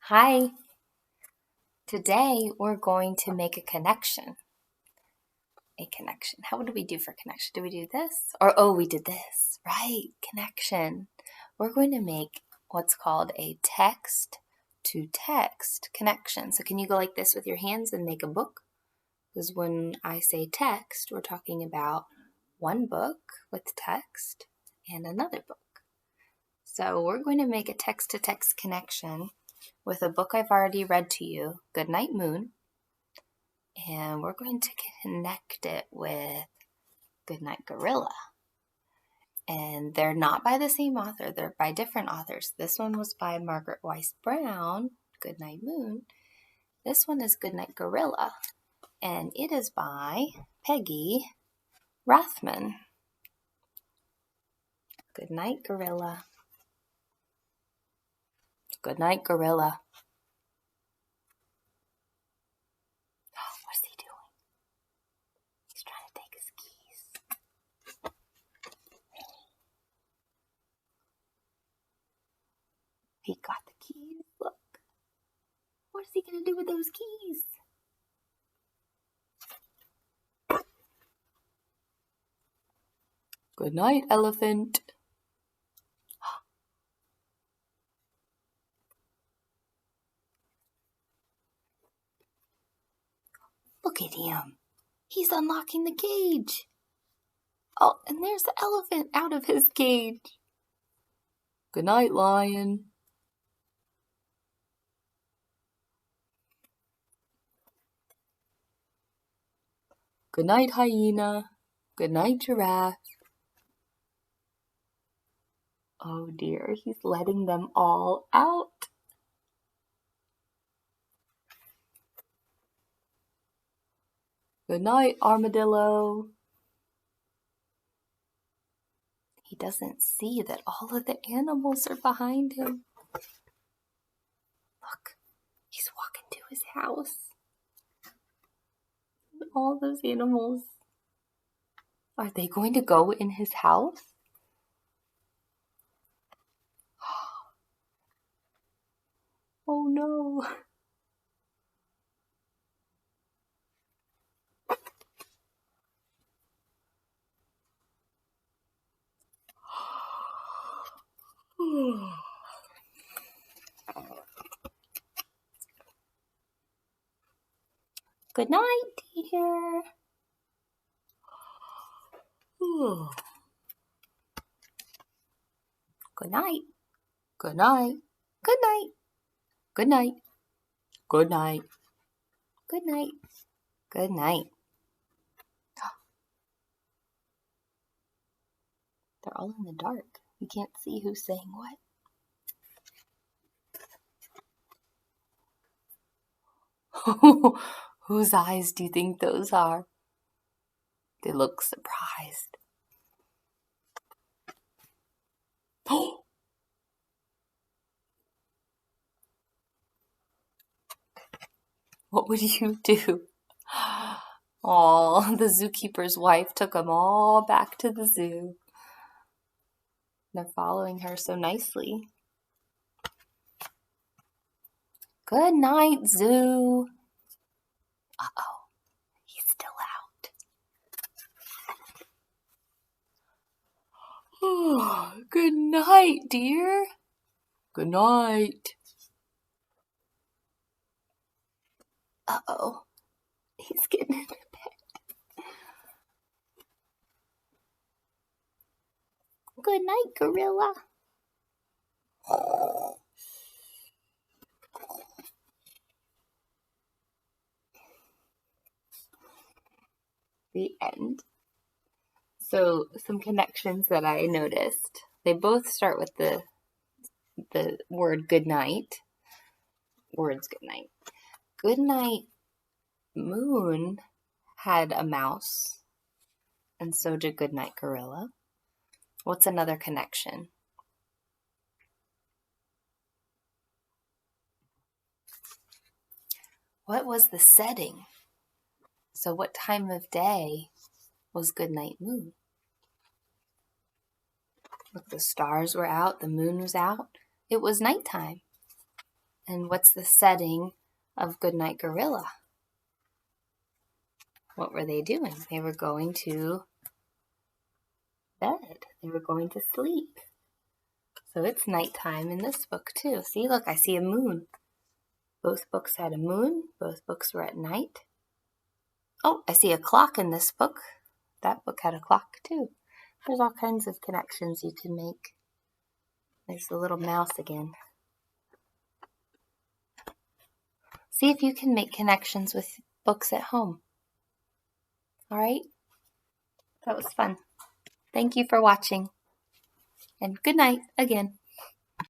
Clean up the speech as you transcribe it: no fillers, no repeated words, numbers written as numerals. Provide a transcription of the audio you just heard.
Hi, today we're going to make a connection. A connection. How do we do for connection? Do we do this? We did this. Right, connection. We're going to make what's called a text to text connection. So can you go like this with your hands and make a book? Because when I say text, we're talking about one book with text and another book. So we're going to make a text to text connection with a book I've already read to you, Goodnight Moon, and we're going to connect it with Goodnight Gorilla. And they're not by the same author, they're by different authors. This one was by Margaret Wise Brown, Goodnight Moon. This one is Goodnight Gorilla, and it is by Peggy Rathmann. Goodnight Gorilla. Goodnight Gorilla. What's he doing? He's trying to take his keys. He got the keys. Look. What is he going to do with those keys? Good night, elephant. Look at him. He's unlocking the cage. Oh, and there's the elephant out of his cage. Good night, lion. Good night, hyena. Good night, giraffe. Oh dear, he's letting them all out. Good night, armadillo. He doesn't see that all of the animals are behind him. Look, he's walking to his house. All those animals. Are they going to go in his house? Oh no. Good night, dear. Good night. Good night. Good night. Good night. Good night. Good night. Good night. They're all in the dark. You can't see who's saying what. Whose eyes do you think those are? They look surprised. What would you do? Oh, the zookeeper's wife took them all back to the zoo. They're following her so nicely. Good night, zoo. Uh-oh, he's still out. Good night, dear. Good night. Uh-oh, he's getting in bed. Good night, gorilla. The end. So some connections that I noticed. They both start with the word good night. Words good night. Good night moon had a mouse, and so did good night gorilla. What's another connection? What was the setting? So what time of day was good night moon? Look, the stars were out, the moon was out. It was nighttime. And what's the setting of Goodnight Gorilla? What were they doing? They were going to bed. They were going to sleep. So it's nighttime in this book too. See, look, I see a moon. Both books had a moon. Both books were at night. Oh, I see a clock in this book. That book had a clock too. There's all kinds of connections you can make. There's the little mouse again. See if you can make connections with books at home. All right? That was fun. Thank you for watching. And good night again.